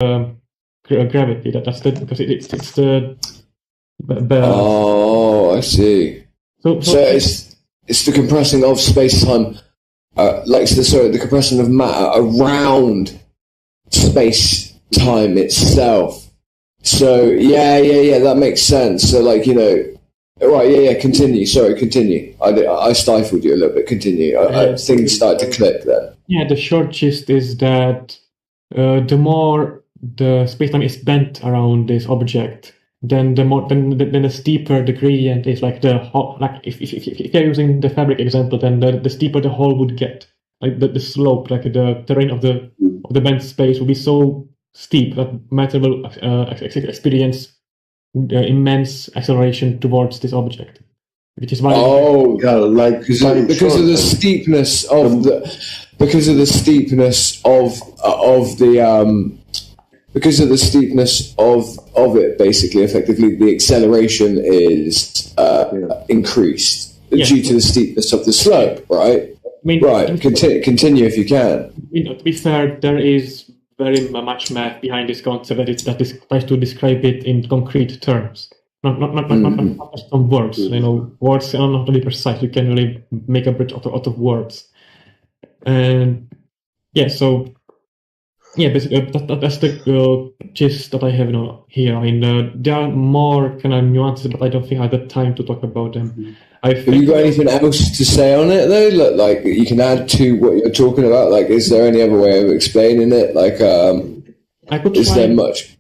gravity. That's the because it's the Oh, I see. So it's the compressing of space-time, the compression of matter around space-time itself. So yeah, that makes sense. So right, continue. Sorry, continue. I stifled you a little bit. Continue. Things start to click then. Yeah, the short gist is that the more the space-time is bent around this object, then the steeper the gradient is. Like if you're using the fabric example, then the steeper the hole would get. Like the slope, like the terrain of the bent space will be so steep that matter will experience immense acceleration towards this object, which is why. Because of the steepness of it, basically, effectively, the acceleration is increased due to the steepness of the slope, right? Continue if you can. To be fair, there is very much math behind this concept that tries to describe it in concrete terms, not just on words. Words are not really precise. You can really make a bridge out of words, and basically that's the gist that I have here. I mean, there are more kind of nuances, but I don't think I have the time to talk about them. Have you got anything else to say on it though? Like you can add to what you're talking about. Like, is there any other way of explaining it? Like, there much?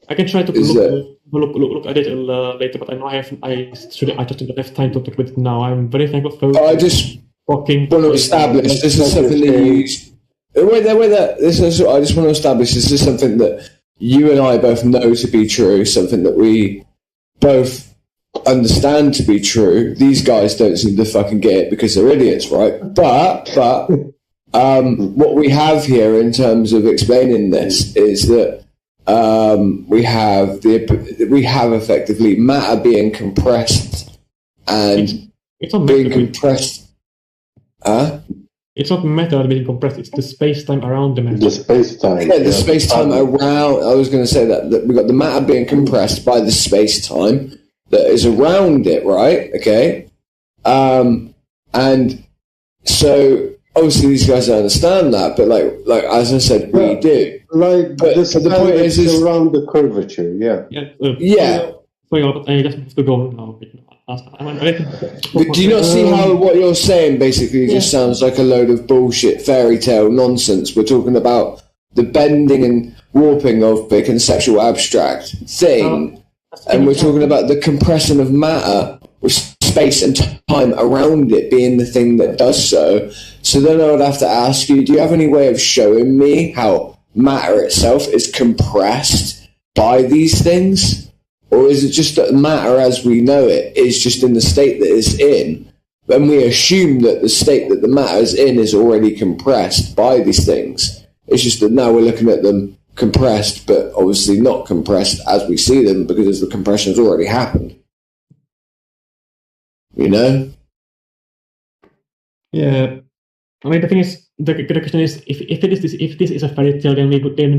I can try to look at it later, but I know I just don't have time to talk about it now. I'm very thankful for. I just want to establish this is something that you. Wait there. I just want to establish this is something that you and I both know to be true. Something that we both understand to be true. These guys don't seem to fucking get it because they're idiots, right? But what we have here in terms of explaining this is that we have effectively matter being compressed and being compressed. It's not matter being compressed, it's the space-time around the matter. The space-time. Yeah, the space-time around. I was going to say that we've got the matter being compressed by the space-time that is around it, right? Okay. And so obviously these guys don't understand that, but like as I said, we do. But the point is around the curvature, So I just have to go now. Do you not see how what you're saying basically just sounds like a load of bullshit fairy tale nonsense? We're talking about the bending and warping of the conceptual abstract thing, and we're talking about the compression of matter with space and time around it being the thing that does so. So then I would have to ask you, do you have any way of showing me how matter itself is compressed by these things? Or is it just that matter as we know it is just in the state that it's in, and we assume that the state that the matter is in is already compressed by these things? It's just that now we're looking at them compressed, but obviously not compressed as we see them because the compression has already happened. You know? Yeah. I mean, the thing is, the question is, if this is a fairy tale, then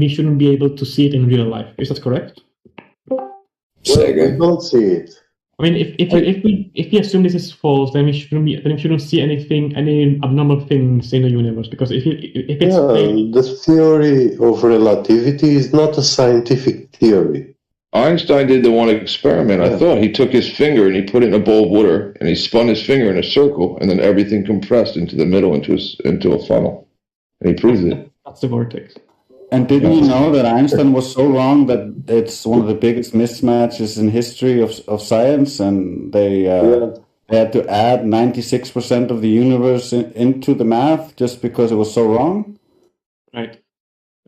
we shouldn't be able to see it in real life. Is that correct? We don't see it. I mean, if we assume this is false, then we shouldn't see any abnormal things in the universe, because if it's the theory of relativity is not a scientific theory. Einstein did the one experiment. I thought he took his finger and he put it in a bowl of water and he spun his finger in a circle, and then everything compressed into the middle into a funnel, and he proved it. That's the vortex. And didn't you know that Einstein was so wrong that it's one of the biggest mismatches in history of science, and they had to add 96% of the universe into the math just because it was so wrong? Right.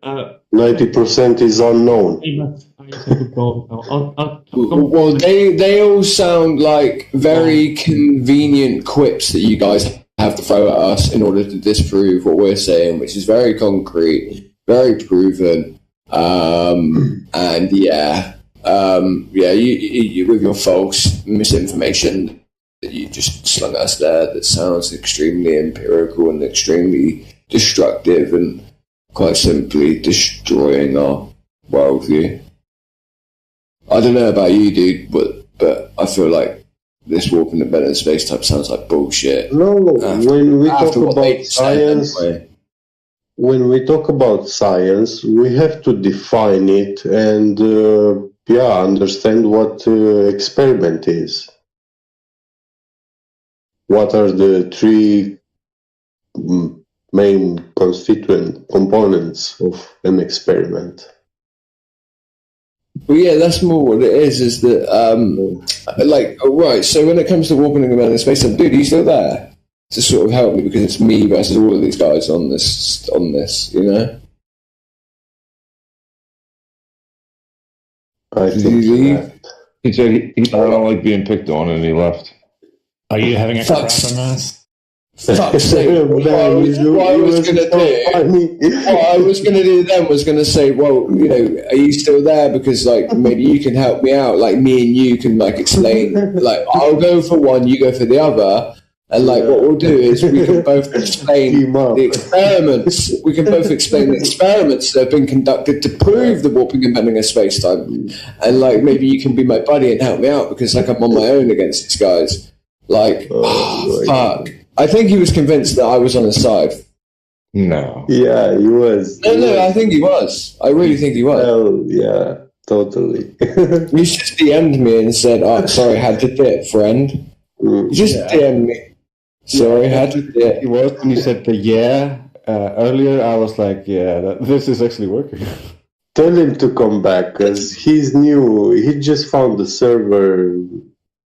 90% is unknown. Well, they all sound like very convenient quips that you guys have to throw at us in order to disprove what we're saying, which is very concrete, very proven, and you with your false misinformation that you just slung at us there that sounds extremely empirical and extremely destructive and quite simply destroying our worldview. I don't know about you, dude, but I feel like this warping and bending space-time sounds like bullshit. No, when we talk about science, anyway. when we talk about science, we have to define it and understand what experiment is. What are the three main constituent components of an experiment? Well, yeah, that's more what it is that, right, so when it comes to warping and bending space-time, dude, are you still there? To sort of help me, because it's me versus all of these guys on this, you know? I Did think you leave? He said he I don't like being picked on, and he left. Are you having a crap Fuck's- on us? Fuck's sake, what I was going to do... What I was going to do then was going to say, well, you know, are you still there? Because, like, maybe you can help me out. Like, me and you can, like, explain. Like, I'll go for one, you go for the other. And, like, what we'll do is we can both explain the experiments. We can both explain the experiments that have been conducted to prove the warping and bending of space-time. And, like, maybe you can be my buddy and help me out because, like, I'm on my own against these guys. Like, fuck. I think he was convinced that I was on his side. No. Yeah, he was. No, I think he was. I really think he was. Well, yeah, totally. You just DM'd me and said, oh, sorry, had to dip, friend. You just DM'd me. Sorry, had to dip. It was when you said the earlier. I was like, this is actually working. Tell him to come back because he's new. He just found the server.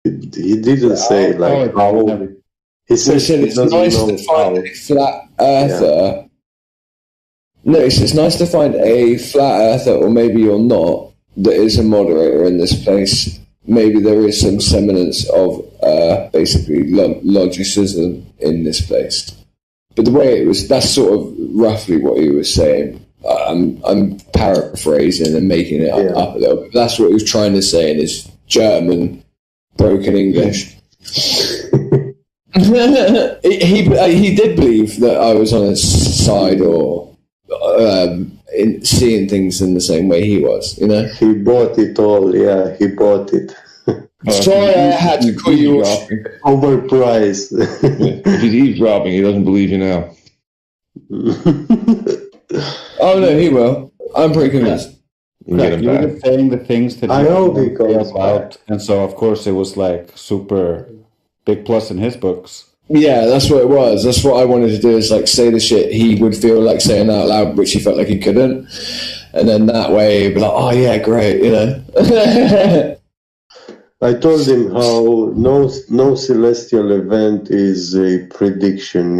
He didn't say like how. He said it's nice to find a flat earther. No, it's nice to find a flat earther, or maybe you're not, that is a moderator in this place. Maybe there is some semblance of basically logicism in this place. But the way it was, that's sort of roughly what he was saying. I'm paraphrasing and making it up a little bit. That's what he was trying to say in his German, broken English. he did believe that I was on his side, or in seeing things in the same way he was, you know. He bought it all. Yeah, he bought it. Sorry, I had to call you overpriced. If he's eavesdropping, he doesn't believe you now. Oh no, he will. I'm pretty convinced. You get him You back. were saying the things that I you hope he didn't care comes about, back. and so of course it was like super big plus in his books. Yeah, that's what it was. That's what I wanted to do, is like say the shit he would feel like saying out loud, which he felt like he couldn't. And then that way he'd be like, oh yeah, great, you know. I told him how no celestial event is a prediction.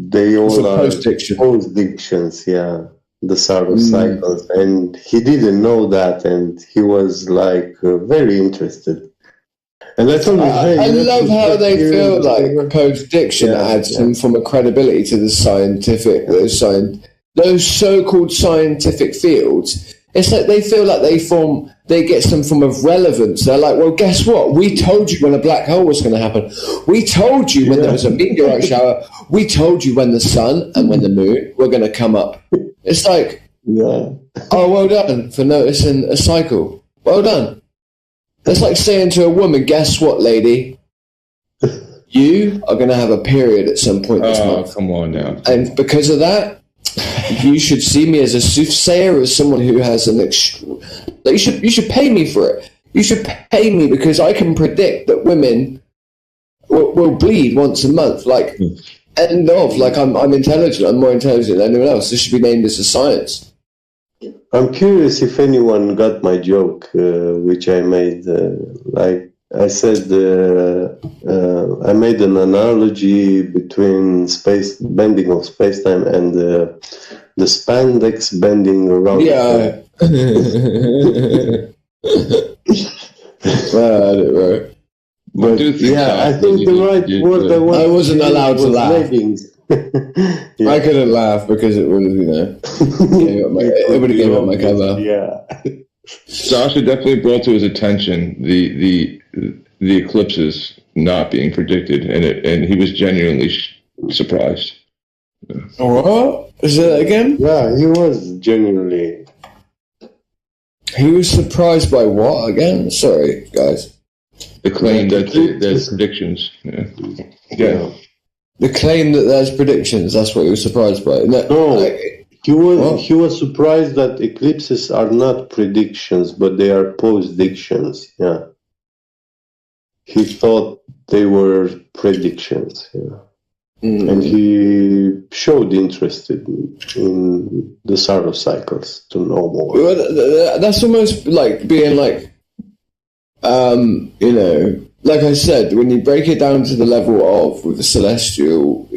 They all are post-dictions, yeah. The Saros cycles, and he didn't know that, and he was like very interested. And I told him, hey, I love how they feel like post-diction adds some form of credibility to the scientific, those so-called scientific fields. It's like they feel like they get some form of relevance. They're like, well, guess what? We told you when a black hole was going to happen. We told you when there was a meteorite shower. We told you when the sun and when the moon were going to come up. It's like, oh, well done for noticing a cycle. Well done. It's like saying to a woman, guess what, lady? You are going to have a period at some point this month. Come on now. And because of that, you should see me as a soothsayer, as someone who has you should pay me for it. You should pay me because I can predict that women will bleed once a month. Like, end of. Like, I'm intelligent. I'm more intelligent than anyone else. This should be named as a science. I'm curious if anyone got my joke, which I made. Like I said, I made an analogy between bending of space-time and the spandex bending around. Yeah. Right. But I think the right word I wasn't allowed to was laugh. leggings. I couldn't laugh because it would have, it would have given up my cover. Yeah. Sasha definitely brought to his attention the eclipses not being predicted, and he was genuinely surprised. What? Is that again? Yeah, he was genuinely. He was surprised by what again? Sorry, guys. The claim that there's predictions. Yeah. The claim that there's predictions. That's what he was surprised by. He was surprised that eclipses are not predictions, but they are postdictions. Yeah. He thought they were predictions. Yeah. And he showed interest in the Saros cycles to know more. Well, that's almost like being like, like I said, when you break it down to the level of with the celestial,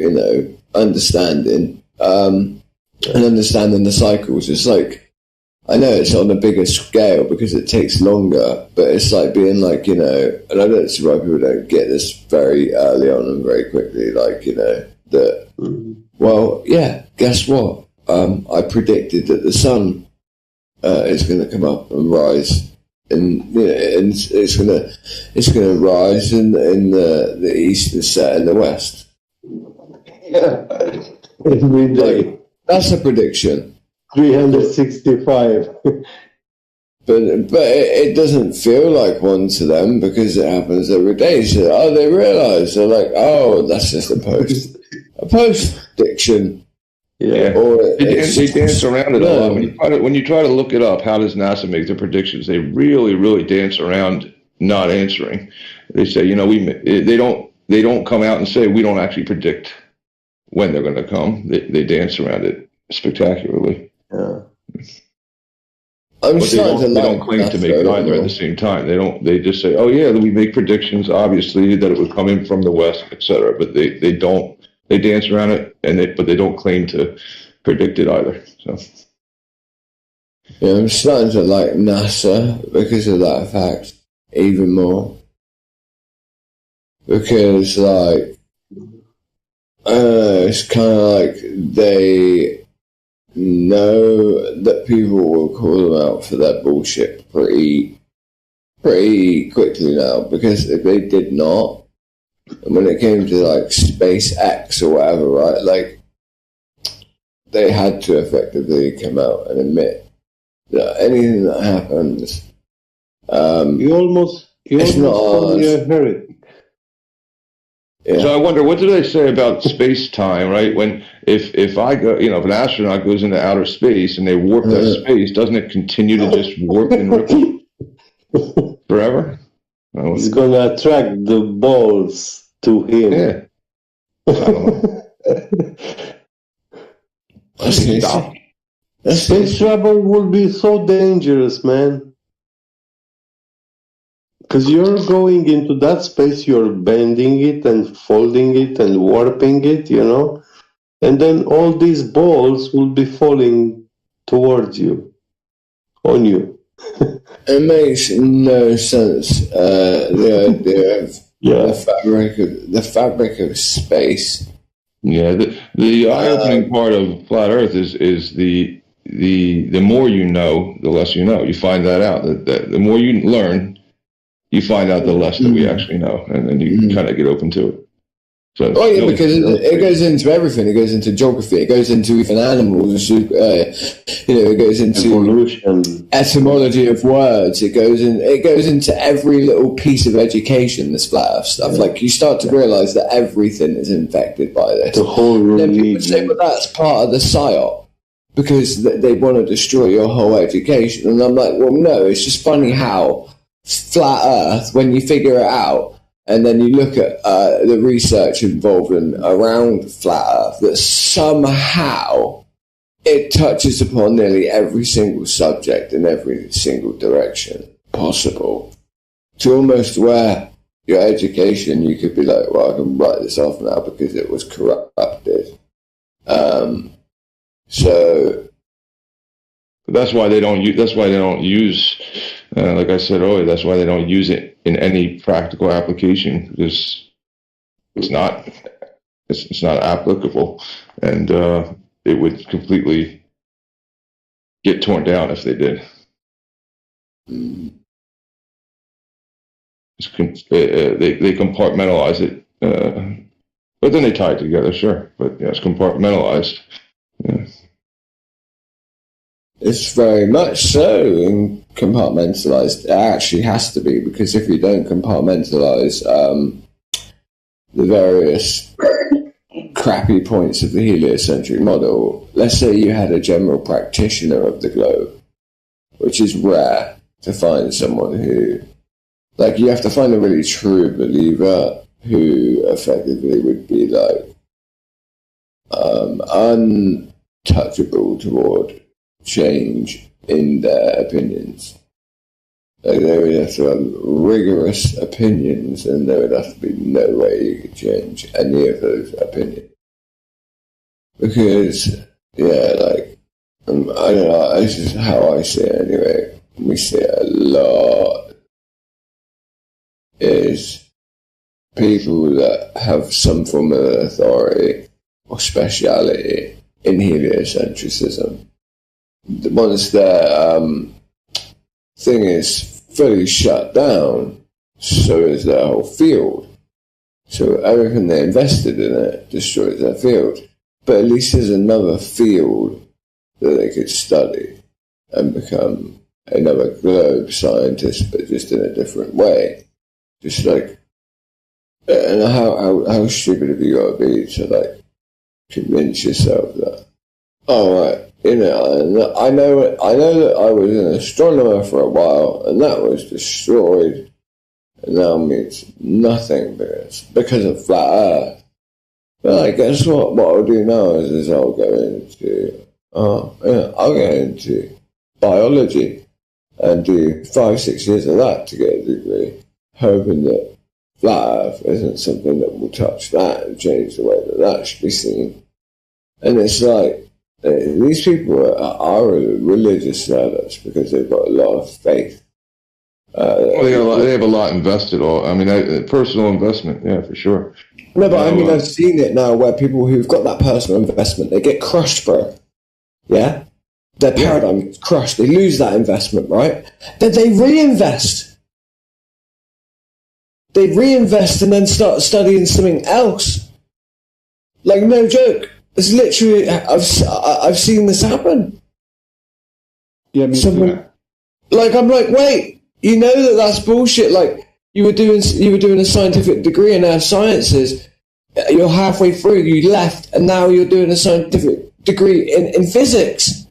understanding, and understanding the cycles, it's like, I know it's on a bigger scale because it takes longer, but it's like being like, and I don't see why people don't get this very early on and very quickly, like, that, well, yeah, guess what? I predicted that the sun is going to come up and rise, and it's going to rise in the east and set in the west. Yeah, every day. Like, that's a prediction. 365. But it doesn't feel like one to them because it happens every day. So they realise, they're like, oh, that's just a post-diction. Yeah, or they dance around it a lot. When you try to look it up, how does NASA make their predictions? They really, really dance around not answering. They say, they don't come out and say we don't actually predict when they're going to come. They dance around it spectacularly. Yeah. They don't claim to make it either at the same time. They just say, oh yeah, we make predictions, obviously, that it would come in from the west, etc. But they don't. They dance around it, but they don't claim to predict it either. So. Yeah, I'm starting to like NASA because of that fact even more. Because, like, I don't know, it's kind of like they know that people will call them out for their bullshit pretty quickly now. Because if they did not, and when it came to like SpaceX or whatever, right, like they had to effectively come out and admit that anything that happens, you almost call me a heretic. Yeah. So I wonder, what do they say about space time, right? When if I go, if an astronaut goes into outer space and they warp that space, doesn't it continue to just warp and ripple forever? He's gonna attract the balls to him. Yeah. Space travel would be so dangerous, man. Because you're going into that space, you're bending it and folding it and warping it, and then all these balls will be falling towards you, on you. It makes no sense. The idea of the fabric of space. Yeah, the eye-opening part of flat Earth is the more you know, the less you know. You find that out. That the more you learn, you find out the less that we actually know, and then you kind of get open to it. So because it goes into everything. It goes into geography. It goes into even animals. It goes into evolution, etymology of words. It goes into every little piece of education. This flat Earth stuff. Like you start to realize that everything is infected by this. The whole then people say, "But that's part of the psyop," because they want to destroy your whole education. And I'm like, well, no. It's just funny how flat Earth, when you figure it out. And then you look at the research involved around flat Earth, that somehow it touches upon nearly every single subject in every single direction possible. To almost where your education, you could be like, well, I can write this off now because it was corrupted. So that's why they don't use. That's why they don't use. Like I said earlier, that's why they don't use it in any practical application, because it's not applicable, and it would completely get torn down if they did. They compartmentalize it, but then they tie it together, sure. But yeah, it's compartmentalized. Yeah. It's very much so, and compartmentalized. It actually has to be, because if you don't compartmentalize the various crappy points of the heliocentric model, let's say you had a general practitioner of the globe, which is rare to find someone who, like, you have to find a really true believer who effectively would be like untouchable toward change in their opinions. Like, they would have to have rigorous opinions, and there would have to be no way you could change any of those opinions. Because, yeah, like, I don't know, this is how I see it anyway. We see it a lot. Is people that have some form of authority or speciality in heliocentrism. Once their thing is fully shut down, so is their whole field. So everything they invested in it destroys their field. But at least there's another field that they could study and become another globe scientist, but just in a different way. Just like, and how stupid have you got to be to like convince yourself that, oh right, you know, I know that I was an astronomer for a while and that was destroyed, and now means nothing because of flat Earth. But I guess what I'll do now is I'll go into biology and do 5-6 years of that to get a degree, hoping that flat Earth isn't something that will touch that and change the way that should be seen. And it's like, these people are religious zealots because they've got a lot of faith. They have a lot invested. Personal investment, yeah, for sure. No, but I mean, I've seen it now where people who've got that personal investment, they get crushed, bro. Yeah? Their paradigm gets crushed. They lose that investment, right? Then they reinvest. They reinvest and then start studying something else. Like, no joke. It's literally, I've seen this happen. Yeah, me too. Like, I'm like, wait, you know that's bullshit. Like, you were doing a scientific degree in earth sciences. You're halfway through, you left, and now you're doing a scientific degree in physics.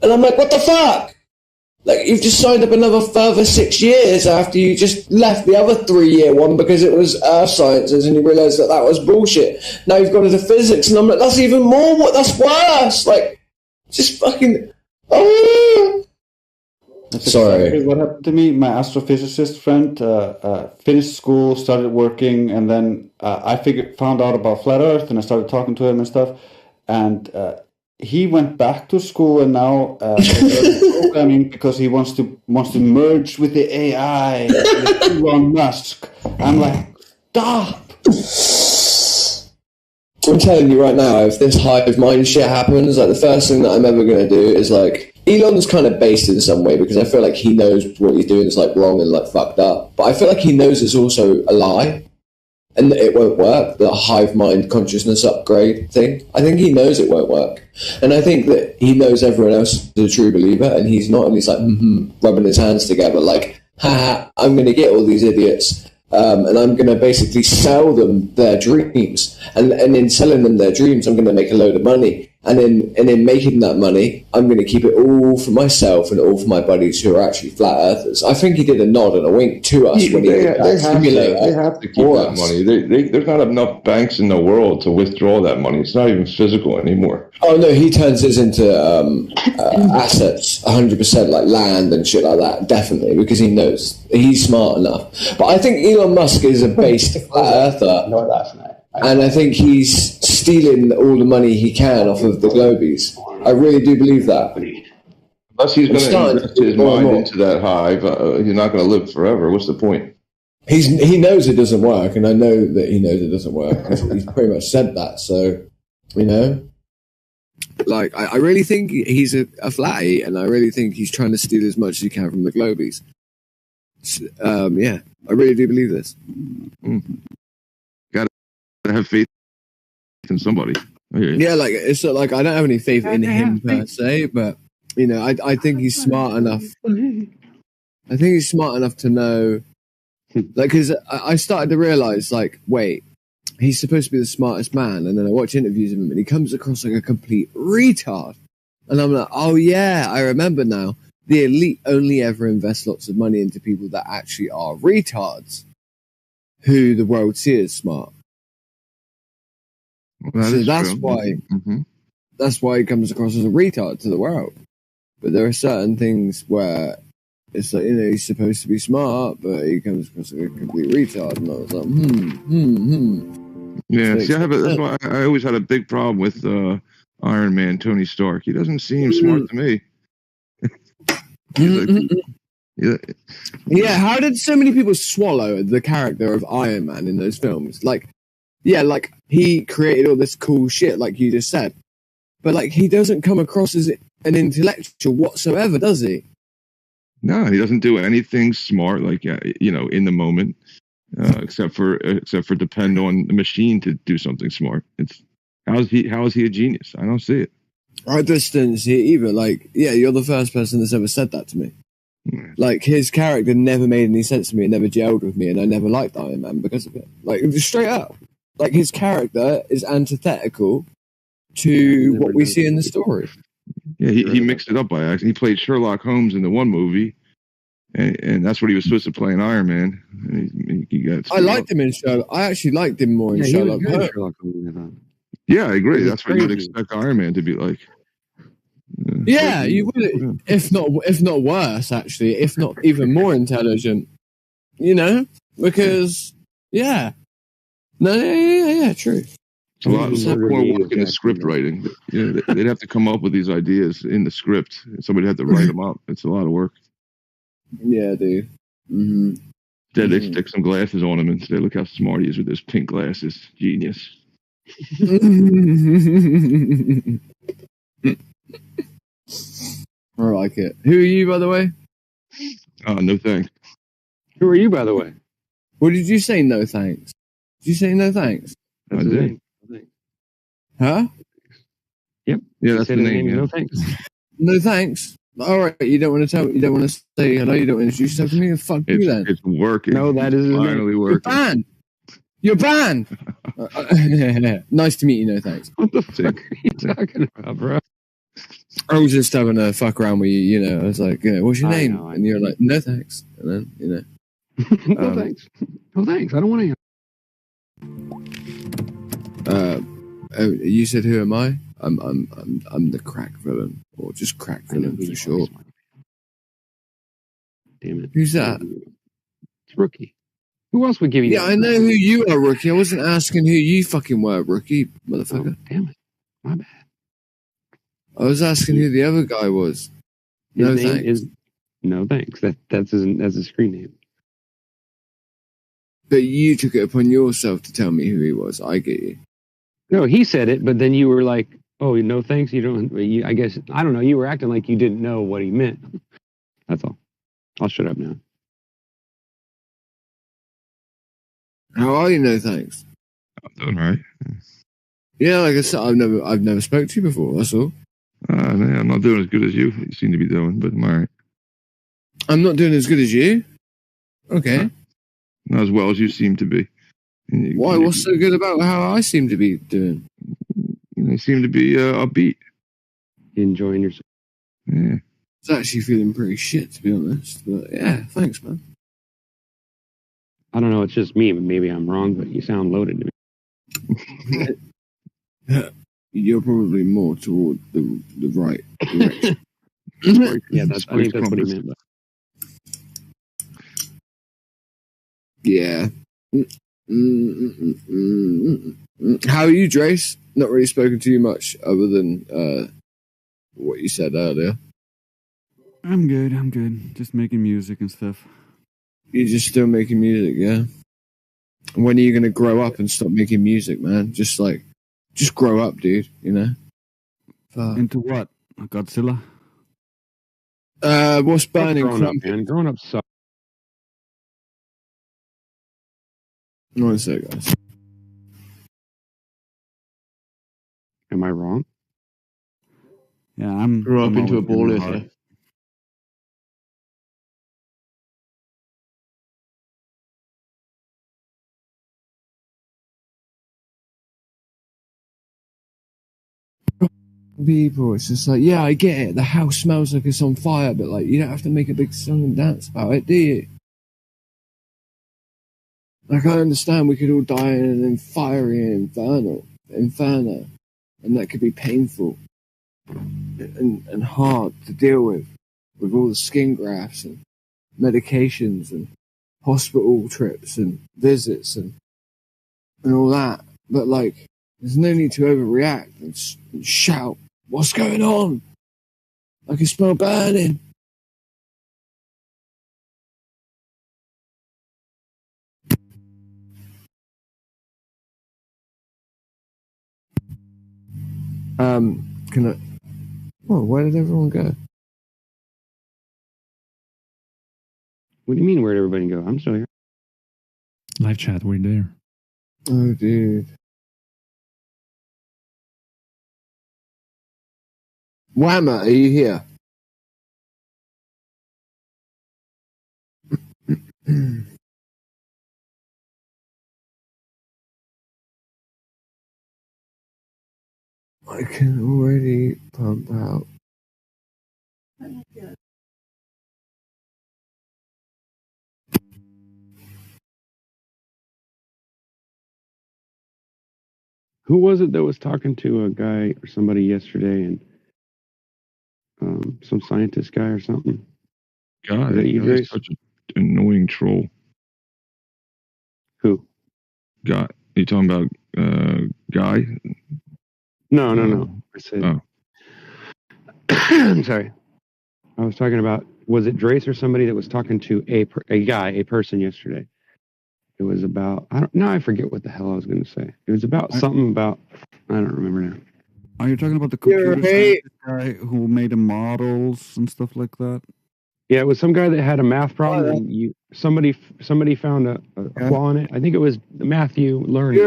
And I'm like, what the fuck? Like, you've just signed up another further 6 years after you just left the other 3-year one because it was earth sciences and you realised that was bullshit. Now you've gone into physics, and I'm like, that's even more, that's worse. Like, just fucking, oh. That's Sorry. Exactly what happened to me. My astrophysicist friend finished school, started working, and then I found out about flat Earth, and I started talking to him and stuff. And he went back to school and now programming because he wants to merge with the AI, with Elon Musk. I'm like, stop. I'm telling you right now, if this hive mind shit happens, like, the first thing that I'm ever going to do is, like, Elon's kind of based in some way because I feel like he knows what he's doing is, like, wrong and, like, fucked up. But I feel like he knows it's also a lie and that it won't work, the hive mind consciousness upgrade thing. I think he knows it won't work. And I think that he knows everyone else is a true believer and he's not, and he's like, rubbing his hands together like, haha, I'm going to get all these idiots. And I'm going to basically sell them their dreams. And in selling them their dreams, I'm going to make a load of money. And in making that money, I'm going to keep it all for myself and all for my buddies who are actually flat earthers. I think he did a nod and a wink to us when they have to keep that money. There's not enough banks in the world to withdraw that money. It's not even physical anymore. Oh, no, he turns this into assets, 100%, like land and shit like that, definitely, because he knows. He's smart enough. But I think Elon Musk is a based flat earther. No, that's not. And I think he's stealing all the money he can off of the globies. I really do believe that. Unless he's going to invest his mind into that hive, he's not going to live forever. What's the point? He knows it doesn't work, and I know that he knows it doesn't work. He's pretty much said that, so, you know. Like, I really think he's a flatty, and I really think he's trying to steal as much as he can from the globies. Yeah, I really do believe this. I have faith in somebody. Yeah, like, it's not like I don't have any faith in him per se, but, you know, I think he's smart enough. I think he's smart enough to know, like, because I started to realize, like, wait, he's supposed to be the smartest man, and then I watch interviews of him, and he comes across like a complete retard. And I'm like, oh yeah, I remember now. The elite only ever invest lots of money into people that actually are retards, who the world sees as smart. Well, So that's why. Mm-hmm. That's why he comes across as a retard to the world. But there are certain things where it's like, he's supposed to be smart, but he comes across as a complete retard. And I was like, Yeah, see, that's why I always had a big problem with Iron Man, Tony Stark. He doesn't seem smart to me. Yeah, how did so many people swallow the character of Iron Man in those films? Like, like he created all this cool shit, like you just said. But, like, he doesn't come across as an intellectual whatsoever, does he? No, he doesn't do anything smart, like, in the moment, except for depend on the machine to do something smart. How is he a genius? I don't see it. I just didn't see it either. Like, yeah, you're the first person that's ever said that to me. Like, his character never made any sense to me. It never gelled with me, and I never liked Iron Man because of it. Like, straight up. Like, his character is antithetical to what we see in the story. Yeah, he mixed it up by accident. He played Sherlock Holmes in the one movie, and that's what he was supposed to play in Iron Man. And he got I liked him in Sherlock. I actually liked him more in Sherlock Holmes. Yeah, I agree. That's what you would expect Iron Man to be like. Yeah, you would, if not worse, actually, if not even more intelligent. Because yeah, true. It's a lot more work in the script writing. They'd have to come up with these ideas in the script. Somebody had to write them up. It's a lot of work. Yeah, dude. Mm-hmm. Instead, they stick some glasses on him and say, "Look how smart he is with those pink glasses. Genius." I like it. Who are you, by the way? No thanks. Who are you, by the way? What did you say? No thanks. Did you say no thanks? That's his name. Huh? Yep. Yeah, that's the name. Yeah. No thanks. No thanks. All right. You don't want to tell. You don't want to say hello. You don't want to introduce yourself to me. Fuck you then. It's working. No, that is finally working. You're banned. Nice to meet you. No thanks. What the fuck are you talking about, bro? I was just having a fuck around with you. I was like, what's your name? And you're like, no thanks. And then, no thanks. No thanks. I don't want to. You said, who am I? I'm the crack villain, or just crack villain for sure. Damn it. Who's that? It's Rookie. Who else would give you? Yeah, I know who you are, Rookie. I wasn't asking who you fucking were, Rookie, motherfucker. Oh, damn it. My bad. I was asking who the other guy was. His name is No thanks. That's his screen name. But you took it upon yourself to tell me who he was. I get you. No, he said it, but then you were like, "Oh, no thanks." You don't. I guess I don't know. You were acting like you didn't know what he meant. That's all. I'll shut up now. How are you? No thanks. I'm doing all right. Yeah, like I said, I've never spoke to you before. That's all. Man, I'm not doing as good as you seem to be doing, but I'm all right. I'm not doing as good as you. Okay. Not as well as you seem to be. Why? What's so good about how I seem to be doing? You seem to be upbeat. Enjoying yourself. Yeah. It's actually feeling pretty shit, to be honest. But yeah, thanks, man. I don't know. It's just me, but maybe I'm wrong. But you sound loaded to me. You're probably more toward the right direction. Yeah, I think that's what he meant. Yeah. How are you, Drace? Not really spoken to you much other than what you said earlier. I'm good. Just making music and stuff. You're just still making music, yeah? When are you going to grow up and stop making music, man? Just grow up, dude, Into what? Godzilla? What's burning? Growing up sucks. One sec, guys. Am I wrong? Yeah, I'm... Grew up into a ball litter. people. It's just like, yeah, I get it. The house smells like it's on fire, but like, you don't have to make a big song and dance about it, do you? Like, I understand we could all die in an fiery inferno, and that could be painful and hard to deal with all the skin grafts and medications and hospital trips and visits and all that. But like, there's no need to overreact and shout, "What's going on? I can smell burning." Can I? Oh, where did everyone go? What do you mean, where'd everybody go? I'm still here. Live chat, we're there. Oh, dude. Whammer, are you here? I can already pump out. Who was it that was talking to a guy or somebody yesterday, and some scientist guy or something? God, Is that you, he's Grace? such an annoying troll. Who? Guy. You talking about Guy? No. I said. Oh. I'm sorry. I was talking about, was it Drace or somebody that was talking to a person yesterday? It was about, I forget what the hell I was going to say. It was about something about, I don't remember now. Are you talking about the computer scientist guy who made the models and stuff like that? Yeah, it was some guy that had a math problem, and somebody found a flaw in it. I think it was Matthew Learns.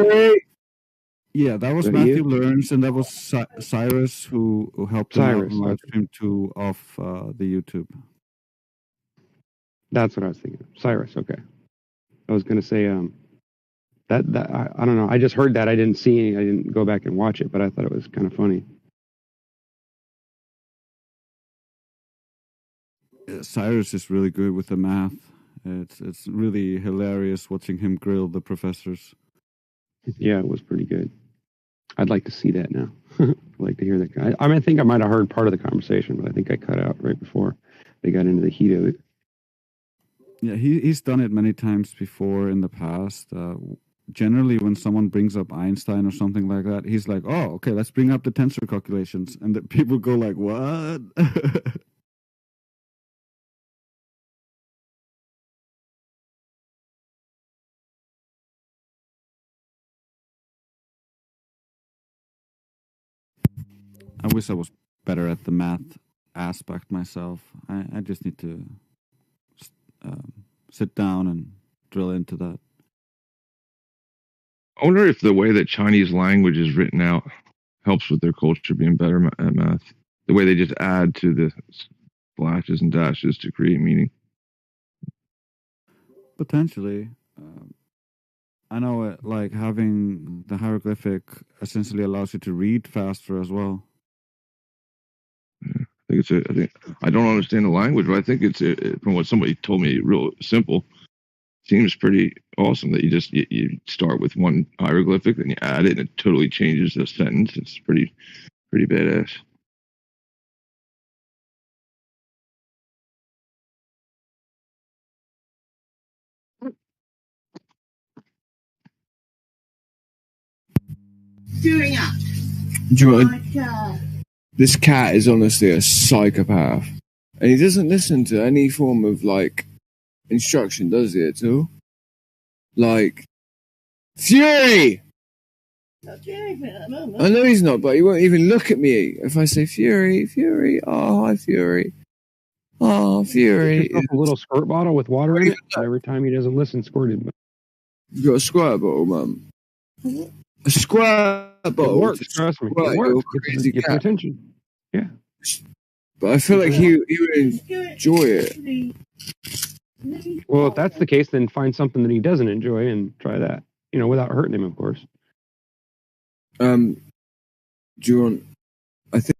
Yeah, that was Matthew Learns, and that was Cyrus who helped him out on live stream 2 of the YouTube. That's what I was thinking. Cyrus, okay. I was going to say that I don't know. I just heard that. I didn't see any. I didn't go back and watch it, but I thought it was kind of funny. Cyrus is really good with the math. It's really hilarious watching him grill the professors. Yeah, it was pretty good. I'd like to see that now. I'd like to hear that guy. I think I might have heard part of the conversation, but I think I cut out right before they got into the heat of it. Yeah, he's done it many times before in the past. Generally, when someone brings up Einstein or something like that, he's like, "Oh, okay, let's bring up the tensor calculations," and the people go like, "What?" I wish I was better at the math aspect myself. I just need to sit down and drill into that. I wonder if the way that Chinese language is written out helps with their culture being better at math. The way they just add to the slashes and dashes to create meaning. Potentially. I know it, like having the hieroglyphic essentially allows you to read faster as well. I think I don't understand the language, but I think it's from what somebody told me, real simple. Seems pretty awesome that you start with one hieroglyphic, then you add it, and it totally changes the sentence. It's pretty badass. Doing up. This cat is honestly a psychopath, and he doesn't listen to any form of like instruction, does he at all? Like, Fury! Not doing anything at the moment. I know he's not, but he won't even look at me if I say Fury. Oh, hi, Fury. Oh, Fury. A little squirt bottle with water in it, and every time he doesn't listen, squirted. You've got a squirt bottle, Mum. A squirt bottle. It works, trust me. It works. Gets your attention. Yeah. But I feel like he would enjoy it. Well, if that's the case, then find something that he doesn't enjoy and try that. Without hurting him, of course. Do you want? I think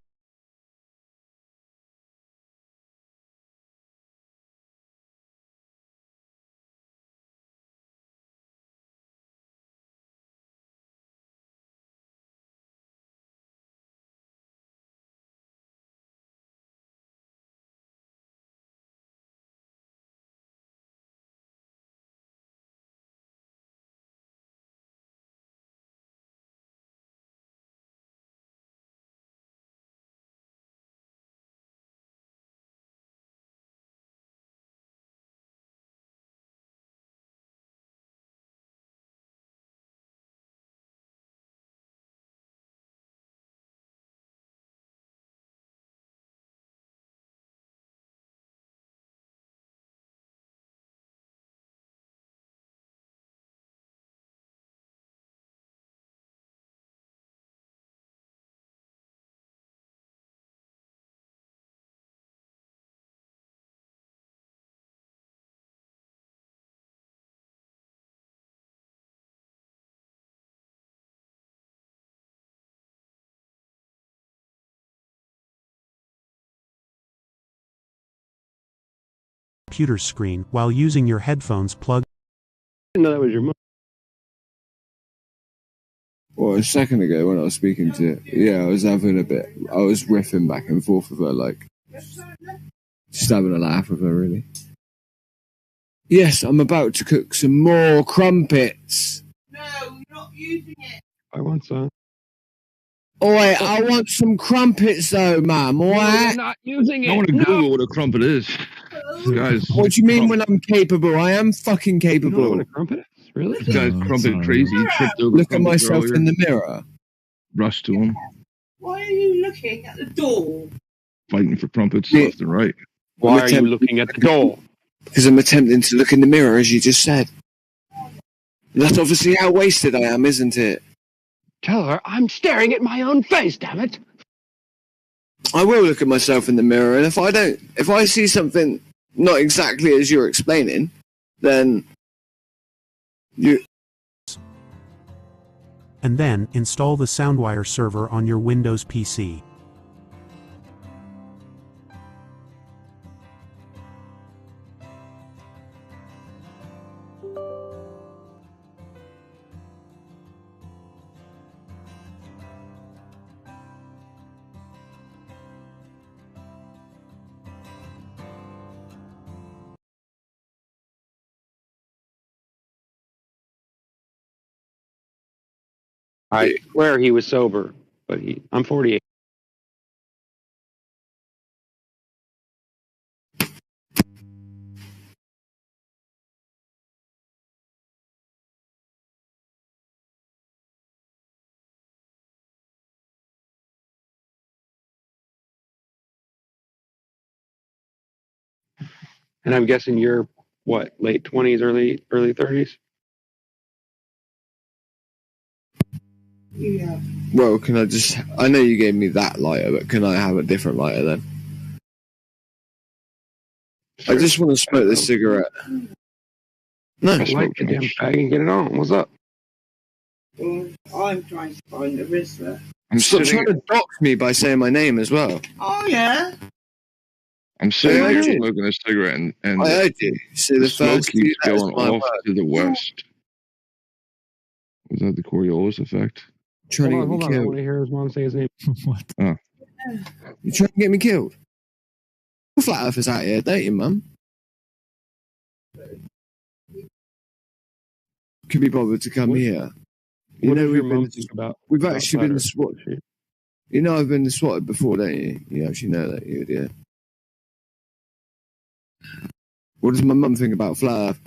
computer screen while using your headphones plugged. I didn't know that was your mom. Well, a second ago when I was speaking to her, yeah, I was riffing back and forth with her, like, just having a laugh with her, really. Yes, I'm about to cook some more crumpets. No, you're not using it. I want some. Oh, wait, I want some crumpets, though, ma'am, all right? You're not using it. I want to Google what a crumpet is. Guys, What do you mean when I'm capable? I am fucking You don't know capable. what a crumpet is? Really? this guy's crumpet crazy. He tripped over Look at crumpets myself earlier. in the mirror. Rushed to him, Why are you looking at the door? fighting for crumpets Yeah. left and right. Why are you looking at the door? Because I'm attempting to look in the mirror, as you just said. That's obviously how wasted I am, isn't it? Tell her I'm staring at my own face, damn it. I will look at myself in the mirror, and if I see something not exactly as you're explaining, then And then install the SoundWire server on your Windows PC. I swear he was sober, but I'm 48. And I'm guessing you're what, late 20s, early 30s? Yeah. well, can I know you gave me that lighter, but can I have a different lighter then? Sure. I just want to smoke this cigarette. No, Light the damn fag and get it on. What's up? Well, I'm trying to find the Rizzler. I'm stop sitting. trying to dox me by saying my name as well. Oh, yeah. I'm sitting I here heard you. smoking a cigarette, and I heard you. See, the the smoke first few keeps letters going of my off word. to the west. Was that the Coriolis effect? Trying to get Hold me on. I killed. want to hear his mom say his name. What? You trying to get me killed? Flat Earthers out here, don't you, Mum? Could be bothered to come What- here. You What know does your we've mom been. think about? We've about actually flat been Earth? swatted. You know I've been swatted before, don't you? You actually know that, you idiot. What does my mum think about flat Earth?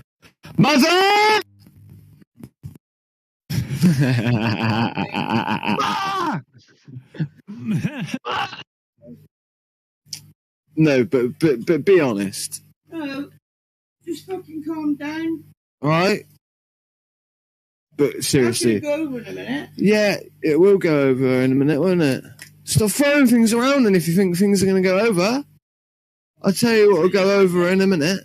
Mother! No, but be honest. No. Just fucking calm down. Alright? But seriously. I'm gonna go over in a minute. Yeah, it will go over in a minute, won't it? Stop throwing things around, and if you think things are going to go over, I'll tell you what will go over in a minute.